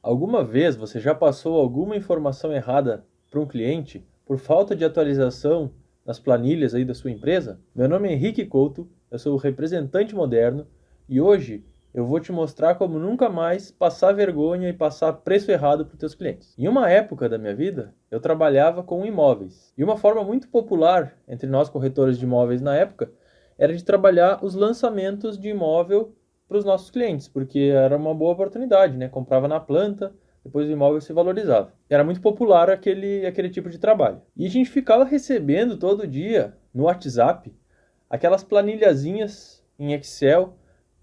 Alguma vez você já passou alguma informação errada para um cliente por falta de atualização nas planilhas aí da sua empresa? Meu nome é Henrique Couto, eu sou o representante moderno e hoje eu vou te mostrar como nunca mais passar vergonha e passar preço errado para os teus clientes. Em uma época da minha vida, eu trabalhava com imóveis e uma forma muito popular entre nós corretores de imóveis na época era de trabalhar os lançamentos de imóvel para os nossos clientes, porque era uma boa oportunidade, né? Comprava na planta, depois o imóvel se valorizava. Era muito popular aquele tipo de trabalho. E a gente ficava recebendo todo dia no WhatsApp aquelas planilhazinhas em Excel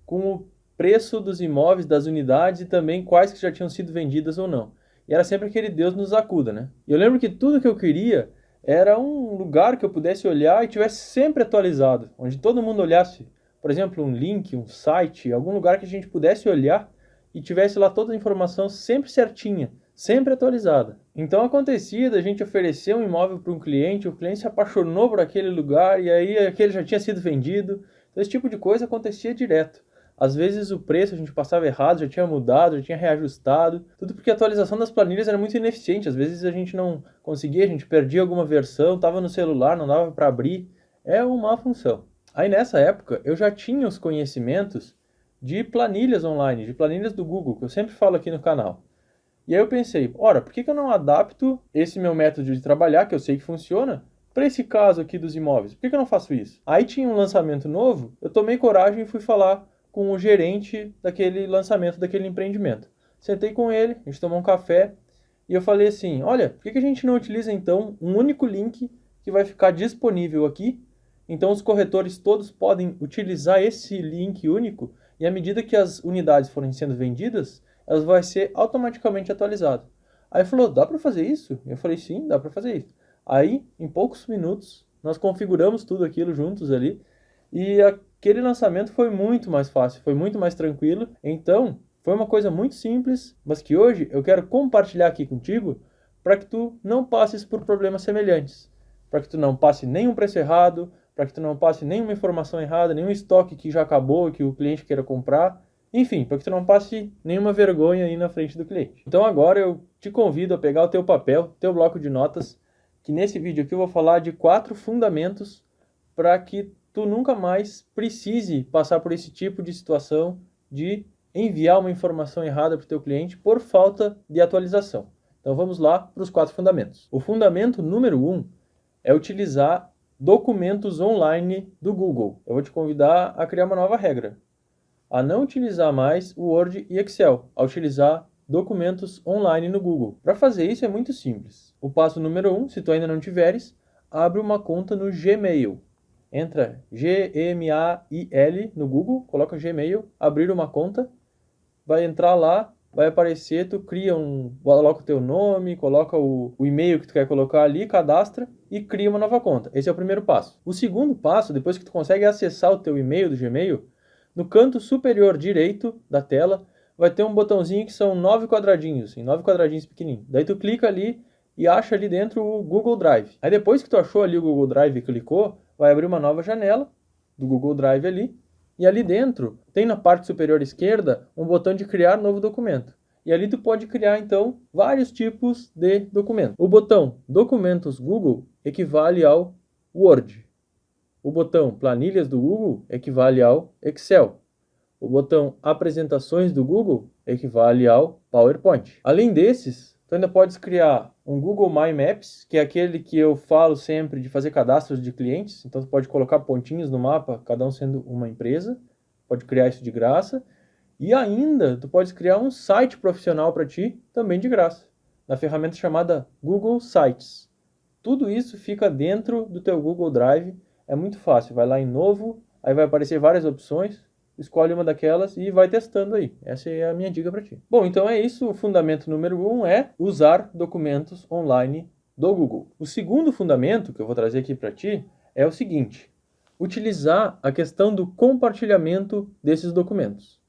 com o preço dos imóveis, das unidades e também quais que já tinham sido vendidas ou não. E era sempre aquele Deus nos acuda, né? E eu lembro que tudo que eu queria era um lugar que eu pudesse olhar e tivesse sempre atualizado, onde todo mundo olhasse, por exemplo, um link, um site, algum lugar que a gente pudesse olhar e tivesse lá toda a informação sempre certinha, sempre atualizada. Então acontecia da gente oferecer um imóvel para um cliente, o cliente se apaixonou por aquele lugar e aí aquele já tinha sido vendido. Então esse tipo de coisa acontecia direto. Às vezes o preço a gente passava errado, já tinha mudado, já tinha reajustado, tudo porque a atualização das planilhas era muito ineficiente. Às vezes a gente não conseguia, a gente perdia alguma versão, estava no celular, não dava para abrir. É uma má função. Aí nessa época eu já tinha os conhecimentos de planilhas online, de planilhas do Google, que eu sempre falo aqui no canal. E aí eu pensei, ora, por que eu não adapto esse meu método de trabalhar, que eu sei que funciona, para esse caso aqui dos imóveis? Por que eu não faço isso? Aí tinha um lançamento novo, eu tomei coragem e fui falar com o gerente daquele lançamento, daquele empreendimento. Sentei com ele, a gente tomou um café e eu falei assim, olha, por que a gente não utiliza então um único link que vai ficar disponível aqui? Então os corretores todos podem utilizar esse link único e à medida que as unidades forem sendo vendidas, elas vão ser automaticamente atualizadas. Aí ele falou, dá para fazer isso? Eu falei, sim, dá para fazer isso. Aí, em poucos minutos, nós configuramos tudo aquilo juntos ali e aquele lançamento foi muito mais fácil, foi muito mais tranquilo. Então, foi uma coisa muito simples, mas que hoje eu quero compartilhar aqui contigo para que tu não passes por problemas semelhantes, para que tu não passe nenhum preço errado, para que tu não passe nenhuma informação errada, nenhum estoque que já acabou, que o cliente queira comprar. Enfim, para que tu não passe nenhuma vergonha aí na frente do cliente. Então agora eu te convido a pegar o teu papel, teu bloco de notas, que nesse vídeo aqui eu vou falar de 4 fundamentos para que tu nunca mais precise passar por esse tipo de situação de enviar uma informação errada para o teu cliente por falta de atualização. Então vamos lá para os 4 fundamentos. O fundamento número 1 é utilizar documentos online do Google. Eu vou te convidar a criar uma nova regra, a não utilizar mais o Word e Excel, a utilizar documentos online no Google. Para fazer isso é muito simples. O passo número 1, se tu ainda não tiveres, abre uma conta no Gmail. Entra Gmail no Google, coloca Gmail, abrir uma conta, vai entrar lá, vai aparecer, tu coloca o teu nome, coloca o e-mail que tu quer colocar ali, cadastra e cria uma nova conta. Esse é o primeiro passo. O segundo passo, depois que tu consegue acessar o teu e-mail do Gmail, no canto superior direito da tela, vai ter um botãozinho que são 9 quadradinhos, em 9 quadradinhos pequenininhos. Daí tu clica ali e acha ali dentro o Google Drive. Aí depois que tu achou ali o Google Drive e clicou, vai abrir uma nova janela do Google Drive ali. E ali dentro, tem na parte superior esquerda um botão de criar novo documento. E ali tu pode criar, então, vários tipos de documento. O botão Documentos Google equivale ao Word. O botão Planilhas do Google equivale ao Excel. O botão Apresentações do Google equivale ao PowerPoint. Além desses, tu ainda podes criar um Google My Maps, que é aquele que eu falo sempre de fazer cadastros de clientes. Então tu pode colocar pontinhos no mapa, cada um sendo uma empresa. Pode criar isso de graça. E ainda tu pode criar um site profissional para ti, também de graça, na ferramenta chamada Google Sites. Tudo isso fica dentro do teu Google Drive. É muito fácil, vai lá em novo, aí vai aparecer várias opções, escolhe uma daquelas e vai testando aí. Essa é a minha dica para ti. Bom, então é isso, o fundamento número 1 é usar documentos online do Google. O segundo fundamento que eu vou trazer aqui para ti é o seguinte, utilizar a questão do compartilhamento desses documentos.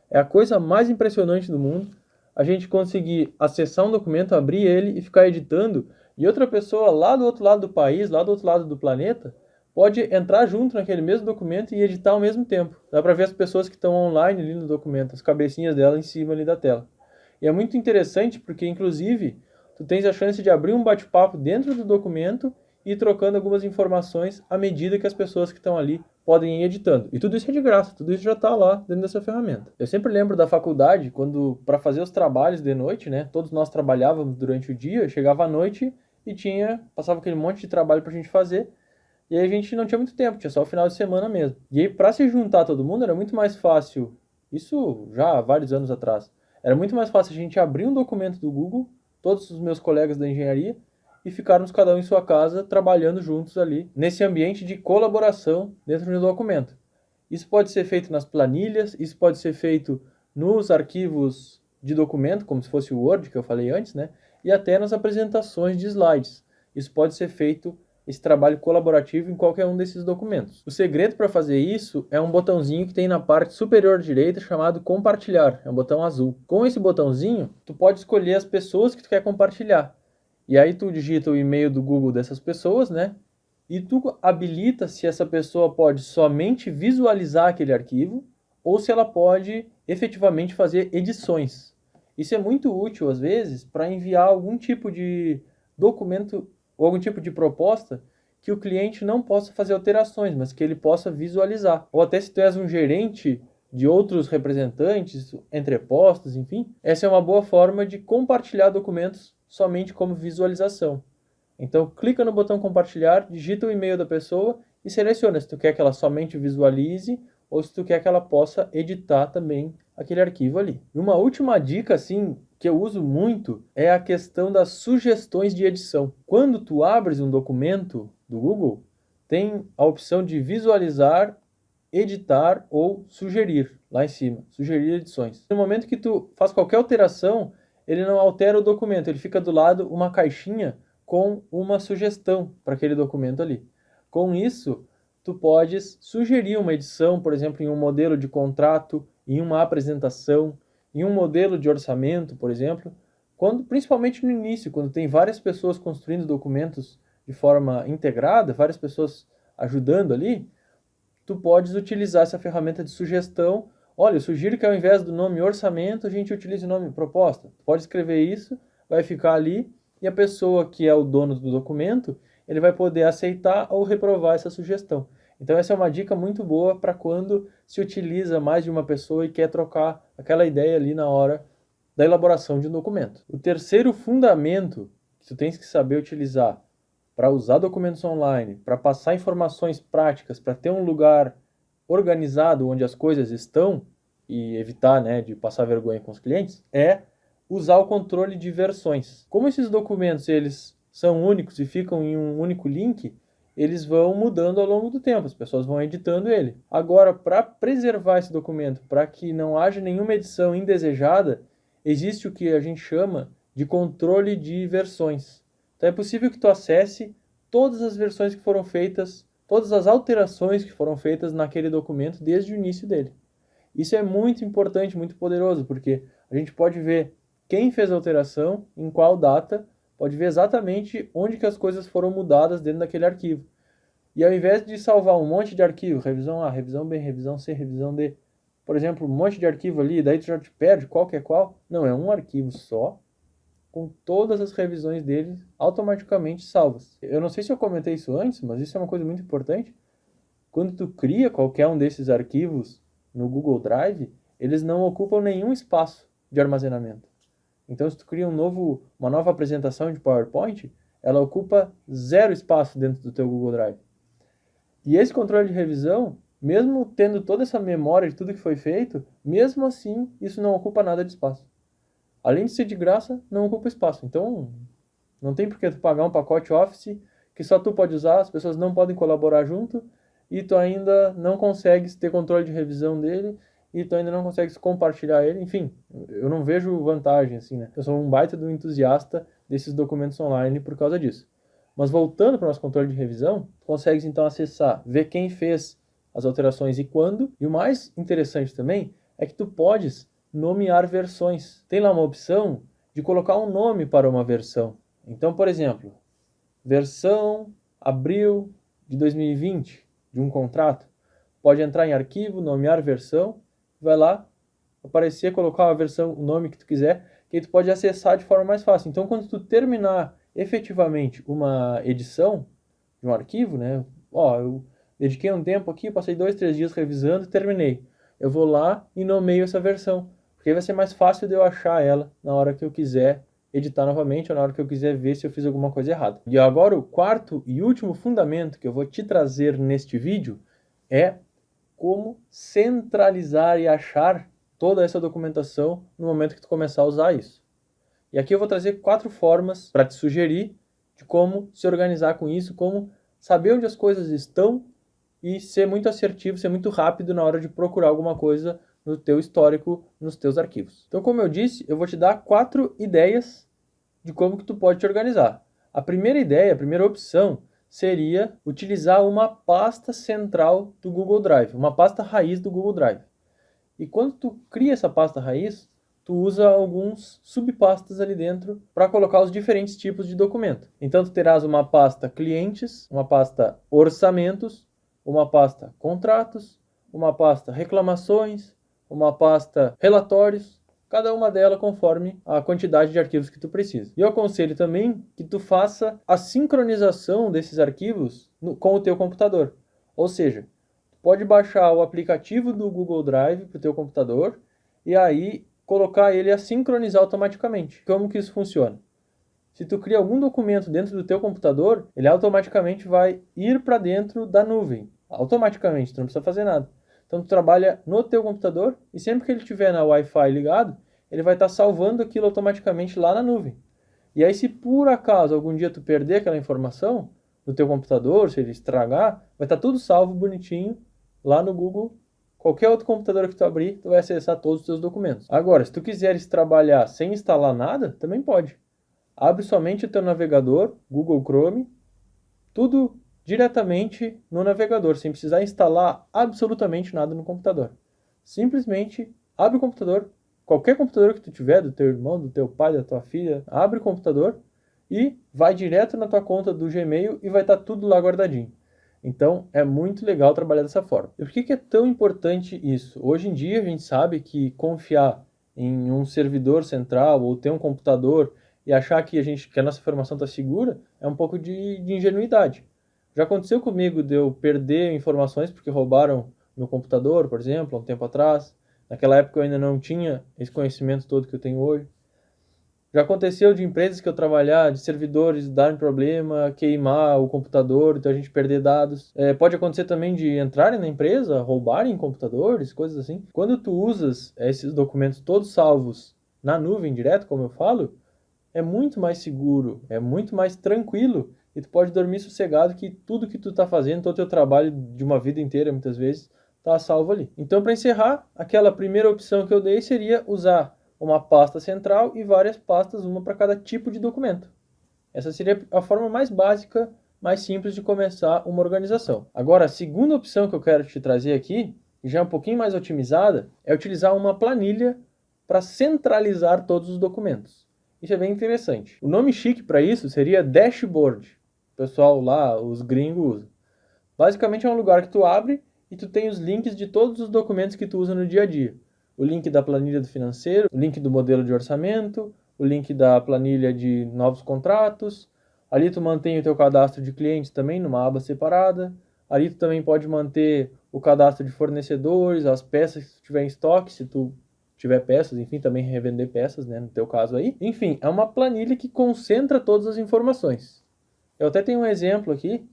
É a coisa mais impressionante do mundo, a gente conseguir acessar um documento, abrir ele e ficar editando, e outra pessoa lá do outro lado do país, lá do outro lado do planeta, pode entrar junto naquele mesmo documento e editar ao mesmo tempo. Dá para ver as pessoas que estão online ali no documento, as cabecinhas dela em cima ali da tela. E é muito interessante porque, inclusive, tu tens a chance de abrir um bate-papo dentro do documento e ir trocando algumas informações à medida que as pessoas que estão ali podem ir editando. E tudo isso é de graça, tudo isso já está lá dentro dessa ferramenta. Eu sempre lembro da faculdade, quando para fazer os trabalhos de noite, né? Todos nós trabalhávamos durante o dia, chegava à noite e passava aquele monte de trabalho para a gente fazer. E aí a gente não tinha muito tempo, tinha só o final de semana mesmo. E aí para se juntar todo mundo era muito mais fácil, isso já há vários anos atrás, era muito mais fácil a gente abrir um documento do Google, todos os meus colegas da engenharia, e ficarmos cada um em sua casa trabalhando juntos ali, nesse ambiente de colaboração dentro do documento. Isso pode ser feito nas planilhas, isso pode ser feito nos arquivos de documento, como se fosse o Word, que eu falei antes, né? E até nas apresentações de slides. Isso pode ser feito, esse trabalho colaborativo, em qualquer um desses documentos. O segredo para fazer isso é um botãozinho que tem na parte superior direita chamado compartilhar, é um botão azul. Com esse botãozinho, tu pode escolher as pessoas que tu quer compartilhar. E aí tu digita o e-mail do Google dessas pessoas, né? E tu habilita se essa pessoa pode somente visualizar aquele arquivo ou se ela pode efetivamente fazer edições. Isso é muito útil, às vezes, para enviar algum tipo de documento ou algum tipo de proposta que o cliente não possa fazer alterações, mas que ele possa visualizar. Ou até se tu és um gerente de outros representantes, entrepostos, enfim, essa é uma boa forma de compartilhar documentos somente como visualização. Então, clica no botão compartilhar, digita o e-mail da pessoa e seleciona se tu quer que ela somente visualize ou se tu quer que ela possa editar também aquele arquivo ali. E uma última dica, assim, que eu uso muito é a questão das sugestões de edição. Quando tu abres um documento do Google, tem a opção de visualizar, editar ou sugerir, lá em cima, sugerir edições. No momento que tu faz qualquer alteração, ele não altera o documento, ele fica do lado uma caixinha com uma sugestão para aquele documento ali. Com isso, tu podes sugerir uma edição, por exemplo, em um modelo de contrato, em uma apresentação, em um modelo de orçamento, por exemplo, principalmente no início, quando tem várias pessoas construindo documentos de forma integrada, várias pessoas ajudando ali, tu podes utilizar essa ferramenta de sugestão. Olha, eu sugiro que ao invés do nome orçamento, a gente utilize o nome proposta. Tu pode escrever isso, vai ficar ali, e a pessoa que é o dono do documento, ele vai poder aceitar ou reprovar essa sugestão. Então essa é uma dica muito boa para quando se utiliza mais de uma pessoa e quer trocar aquela ideia ali na hora da elaboração de um documento. O terceiro fundamento que tu tens que saber utilizar para usar documentos online, para passar informações práticas, para ter um lugar organizado onde as coisas estão e evitar, né, de passar vergonha com os clientes, é usar o controle de versões. Como esses documentos eles são únicos e ficam em um único link, eles vão mudando ao longo do tempo, as pessoas vão editando ele. Agora, para preservar esse documento, para que não haja nenhuma edição indesejada, existe o que a gente chama de controle de versões. Então é possível que tu acesse todas as versões que foram feitas, todas as alterações que foram feitas naquele documento desde o início dele. Isso é muito importante, muito poderoso, porque a gente pode ver quem fez a alteração, em qual data, pode ver exatamente onde que as coisas foram mudadas dentro daquele arquivo. E ao invés de salvar um monte de arquivo, revisão A, revisão B, revisão C, revisão D, por exemplo, um monte de arquivo ali, daí tu já te perde qual que é qual. Não, é um arquivo só, com todas as revisões dele automaticamente salvas. Eu não sei se eu comentei isso antes, mas isso é uma coisa muito importante. Quando tu cria qualquer um desses arquivos no Google Drive, eles não ocupam nenhum espaço de armazenamento. Então, se tu cria uma nova apresentação de PowerPoint, ela ocupa 0 espaço dentro do teu Google Drive. E esse controle de revisão, mesmo tendo toda essa memória de tudo que foi feito, mesmo assim, isso não ocupa nada de espaço. Além de ser de graça, não ocupa espaço. Então, não tem por que tu pagar um pacote Office que só tu pode usar, as pessoas não podem colaborar junto, e tu ainda não consegues ter controle de revisão dele, e tu ainda não consegues compartilhar ele. Enfim, eu não vejo vantagem, assim, né? Eu sou um baita do entusiasta desses documentos online por causa disso. Mas voltando para o nosso controle de revisão, tu consegues então acessar, ver quem fez as alterações e quando. E o mais interessante também é que tu podes nomear versões. Tem lá uma opção de colocar um nome para uma versão. Então, por exemplo, versão abril de 2020 de um contrato. Pode entrar em arquivo, nomear versão, vai lá, aparecer, colocar a versão, o nome que tu quiser, que tu pode acessar de forma mais fácil. Então, quando tu terminar efetivamente uma edição de um arquivo, né? Eu dediquei um tempo aqui, passei 2, 3 dias revisando e terminei. Eu vou lá e nomeio essa versão, porque aí vai ser mais fácil de eu achar ela na hora que eu quiser editar novamente ou na hora que eu quiser ver se eu fiz alguma coisa errada. E agora o quarto e último fundamento que eu vou te trazer neste vídeo é como centralizar e achar toda essa documentação no momento que tu começar a usar isso. E aqui eu vou trazer 4 formas para te sugerir de como se organizar com isso, como saber onde as coisas estão e ser muito assertivo, ser muito rápido na hora de procurar alguma coisa no teu histórico, nos teus arquivos. Então, como eu disse, eu vou te dar 4 ideias de como que tu pode te organizar. A primeira ideia, a primeira opção seria utilizar uma pasta central do Google Drive, uma pasta raiz do Google Drive. E quando tu cria essa pasta raiz, tu usa alguns subpastas ali dentro para colocar os diferentes tipos de documento. Então tu terás uma pasta clientes, uma pasta orçamentos, uma pasta contratos, uma pasta reclamações, uma pasta relatórios, cada uma delas conforme a quantidade de arquivos que tu precisa. E eu aconselho também que tu faça a sincronização desses arquivos com o teu computador. Ou seja, tu pode baixar o aplicativo do Google Drive para o teu computador e aí colocar ele a sincronizar automaticamente. Como que isso funciona? Se tu cria algum documento dentro do teu computador, ele automaticamente vai ir para dentro da nuvem. Automaticamente, tu não precisa fazer nada. Então tu trabalha no teu computador e sempre que ele estiver na Wi-Fi ligado, ele vai estar salvando aquilo automaticamente lá na nuvem. E aí se por acaso algum dia tu perder aquela informação no teu computador, se ele estragar, vai estar tudo salvo bonitinho lá no Google. Qualquer outro computador que tu abrir, tu vai acessar todos os teus documentos. Agora, se tu quiseres trabalhar sem instalar nada, também pode. Abre somente o teu navegador, Google Chrome, tudo diretamente no navegador, sem precisar instalar absolutamente nada no computador. Simplesmente abre o computador, qualquer computador que tu tiver, do teu irmão, do teu pai, da tua filha, abre o computador e vai direto na tua conta do Gmail e vai estar tudo lá guardadinho. Então, é muito legal trabalhar dessa forma. E por que é tão importante isso? Hoje em dia, a gente sabe que confiar em um servidor central ou ter um computador e achar que a nossa informação está segura é um pouco de ingenuidade. Já aconteceu comigo de eu perder informações porque roubaram meu computador, por exemplo, há um tempo atrás. Naquela época eu ainda não tinha esse conhecimento todo que eu tenho hoje. Já aconteceu de empresas que eu trabalhar, de servidores darem problema, queimar o computador, então a gente perder dados. Pode acontecer também de entrarem na empresa, roubarem computadores, coisas assim. Quando tu usas esses documentos todos salvos na nuvem direto, como eu falo, é muito mais seguro, é muito mais tranquilo e tu pode dormir sossegado que tudo que tu está fazendo, todo o teu trabalho de uma vida inteira, muitas vezes, está salvo ali. Então, para encerrar, aquela primeira opção que eu dei seria usar uma pasta central e várias pastas, uma para cada tipo de documento. Essa seria a forma mais básica, mais simples de começar uma organização. Agora, a segunda opção que eu quero te trazer aqui, que já é um pouquinho mais otimizada, é utilizar uma planilha para centralizar todos os documentos. Isso é bem interessante. O nome chique para isso seria dashboard. O pessoal lá, os gringos usam. Basicamente é um lugar que tu abre e tu tem os links de todos os documentos que tu usa no dia a dia. O link da planilha do financeiro, o link do modelo de orçamento, o link da planilha de novos contratos. Ali tu mantém o teu cadastro de clientes também numa aba separada. Ali tu também pode manter o cadastro de fornecedores, as peças que tu tiver em estoque, se tu tiver peças, enfim, também revender peças, né, no teu caso aí. Enfim, é uma planilha que concentra todas as informações. Eu até tenho um exemplo aqui,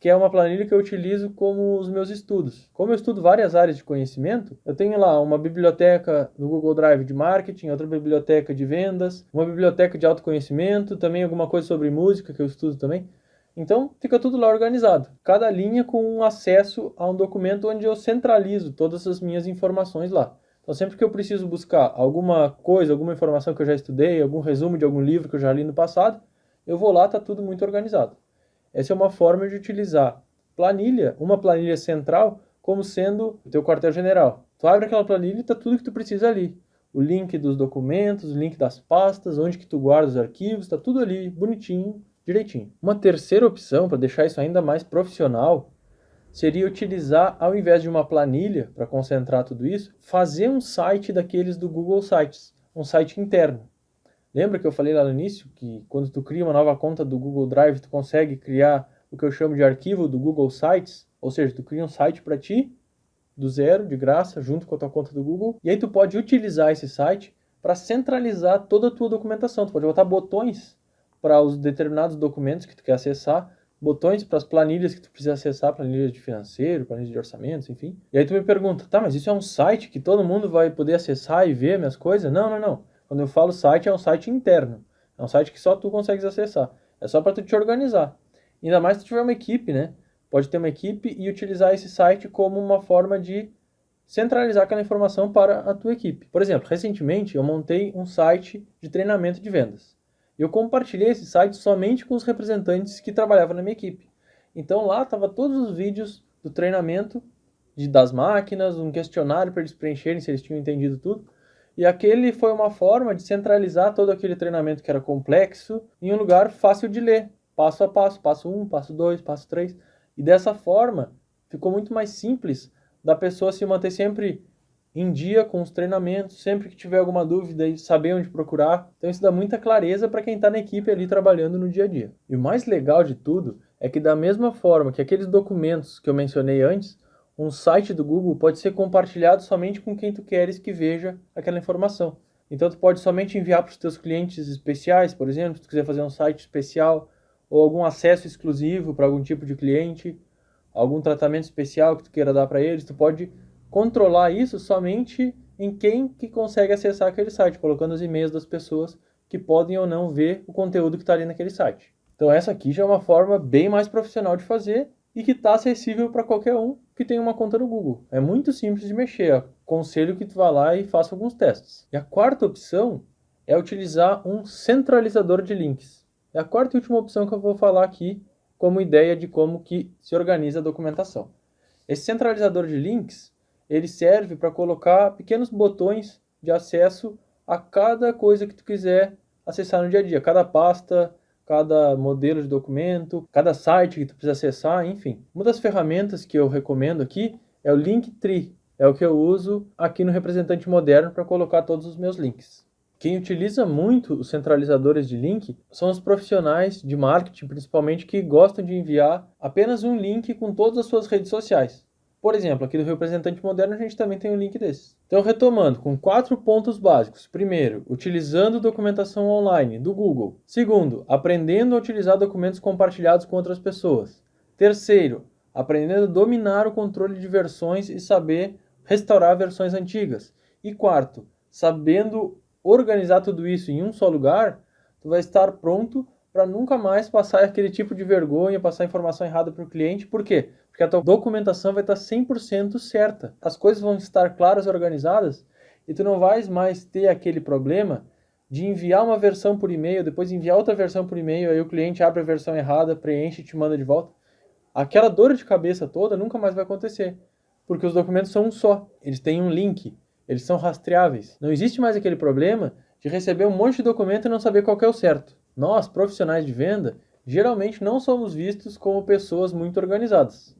que é uma planilha que eu utilizo como os meus estudos. Como eu estudo várias áreas de conhecimento, eu tenho lá uma biblioteca no Google Drive de marketing, outra biblioteca de vendas, uma biblioteca de autoconhecimento, também alguma coisa sobre música que eu estudo também. Então, fica tudo lá organizado. Cada linha com um acesso a um documento onde eu centralizo todas as minhas informações lá. Então, sempre que eu preciso buscar alguma coisa, alguma informação que eu já estudei, algum resumo de algum livro que eu já li no passado, eu vou lá, está tudo muito organizado. Essa é uma forma de utilizar planilha, uma planilha central, como sendo o teu quartel-general. Tu abre aquela planilha e está tudo que tu precisa ali. O link dos documentos, o link das pastas, onde que tu guarda os arquivos, está tudo ali, bonitinho, direitinho. Uma terceira opção, para deixar isso ainda mais profissional, seria utilizar, ao invés de uma planilha, para concentrar tudo isso, fazer um site daqueles do Google Sites, um site interno. Lembra que eu falei lá no início que quando tu cria uma nova conta do Google Drive, tu consegue criar o que eu chamo de arquivo do Google Sites? Ou seja, tu cria um site para ti, do zero, de graça, junto com a tua conta do Google, e aí tu pode utilizar esse site para centralizar toda a tua documentação. Tu pode botar botões para os determinados documentos que tu quer acessar, botões para as planilhas que tu precisa acessar, planilhas de financeiro, planilhas de orçamentos, enfim. E aí tu me pergunta, tá, mas isso é um site que todo mundo vai poder acessar e ver minhas coisas? Não, não, não. Quando eu falo site, é um site interno. É um site que só tu consegues acessar. É só para tu te organizar. Ainda mais se tu tiver uma equipe, né? Pode ter uma equipe e utilizar esse site como uma forma de centralizar aquela informação para a tua equipe. Por exemplo, recentemente eu montei um site de treinamento de vendas. Eu compartilhei esse site somente com os representantes que trabalhavam na minha equipe. Então lá estava todos os vídeos do treinamento das máquinas, um questionário para eles preencherem se eles tinham entendido tudo. E aquele foi uma forma de centralizar todo aquele treinamento que era complexo em um lugar fácil de ler, passo a passo, passo 1, passo 2, passo 3. E dessa forma ficou muito mais simples da pessoa se manter sempre em dia com os treinamentos, sempre que tiver alguma dúvida e saber onde procurar. Então isso dá muita clareza para quem está na equipe ali trabalhando no dia a dia. E o mais legal de tudo é que da mesma forma que aqueles documentos que eu mencionei antes, um site do Google pode ser compartilhado somente com quem tu queres que veja aquela informação. Então tu pode somente enviar para os teus clientes especiais, por exemplo, se tu quiser fazer um site especial, ou algum acesso exclusivo para algum tipo de cliente, algum tratamento especial que tu queira dar para eles, tu pode controlar isso somente em quem que consegue acessar aquele site, colocando os e-mails das pessoas que podem ou não ver o conteúdo que está ali naquele site. Então essa aqui já é uma forma bem mais profissional de fazer e que está acessível para qualquer um que tenha uma conta no Google. É muito simples de mexer, aconselho que tu vá lá e faça alguns testes. E a quarta opção é utilizar um centralizador de links. É a quarta e última opção que eu vou falar aqui como ideia de como que se organiza a documentação. Esse centralizador de links, ele serve para colocar pequenos botões de acesso a cada coisa que tu quiser acessar no dia a dia, cada pasta, cada modelo de documento, cada site que tu precisa acessar, enfim. Uma das ferramentas que eu recomendo aqui é o Linktree, é o que eu uso aqui no Representante Moderno para colocar todos os meus links. Quem utiliza muito os centralizadores de link são os profissionais de marketing, principalmente, que gostam de enviar apenas um link com todas as suas redes sociais. Por exemplo, aqui do Representante Moderno a gente também tem um link desses. Então, retomando, com 4 pontos básicos. Primeiro, utilizando documentação online do Google. Segundo, aprendendo a utilizar documentos compartilhados com outras pessoas. Terceiro, aprendendo a dominar o controle de versões e saber restaurar versões antigas. E quarto, sabendo organizar tudo isso em um só lugar, tu vai estar pronto para nunca mais passar aquele tipo de vergonha, passar informação errada para o cliente. Por quê? Porque a tua documentação vai estar 100% certa. As coisas vão estar claras e organizadas e tu não vais mais ter aquele problema de enviar uma versão por e-mail, depois enviar outra versão por e-mail, aí o cliente abre a versão errada, preenche e te manda de volta. Aquela dor de cabeça toda nunca mais vai acontecer, porque os documentos são um só, eles têm um link. Eles são rastreáveis. Não existe mais aquele problema de receber um monte de documento e não saber qual que é o certo. Nós, profissionais de venda, geralmente não somos vistos como pessoas muito organizadas.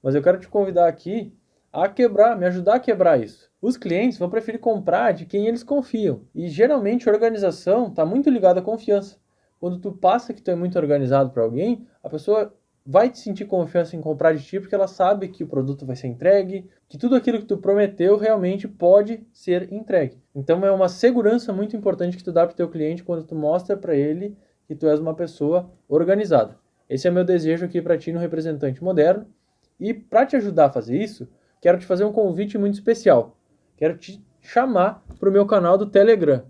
Mas eu quero te convidar aqui a quebrar, me ajudar a quebrar isso. Os clientes vão preferir comprar de quem eles confiam. E geralmente a organização está muito ligada à confiança. Quando tu passa que tu é muito organizado para alguém, a pessoa vai te sentir confiança em comprar de ti porque ela sabe que o produto vai ser entregue, que tudo aquilo que tu prometeu realmente pode ser entregue. Então é uma segurança muito importante que tu dá para o teu cliente quando tu mostra para ele que tu és uma pessoa organizada. Esse é meu desejo aqui para ti no Representante Moderno. E para te ajudar a fazer isso, quero te fazer um convite muito especial. Quero te chamar para o meu canal do Telegram.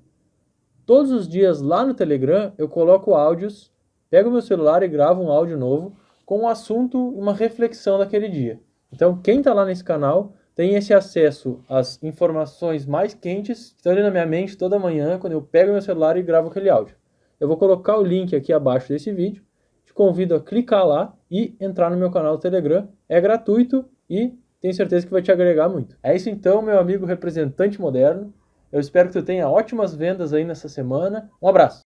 Todos os dias lá no Telegram eu coloco áudios, pego o meu celular e gravo um áudio novo com um assunto e uma reflexão daquele dia. Então, quem está lá nesse canal tem esse acesso às informações mais quentes que estão ali na minha mente toda manhã, quando eu pego meu celular e gravo aquele áudio. Eu vou colocar o link aqui abaixo desse vídeo, te convido a clicar lá e entrar no meu canal do Telegram. É gratuito e tenho certeza que vai te agregar muito. É isso então, meu amigo representante moderno. Eu espero que tu tenha ótimas vendas aí nessa semana. Um abraço!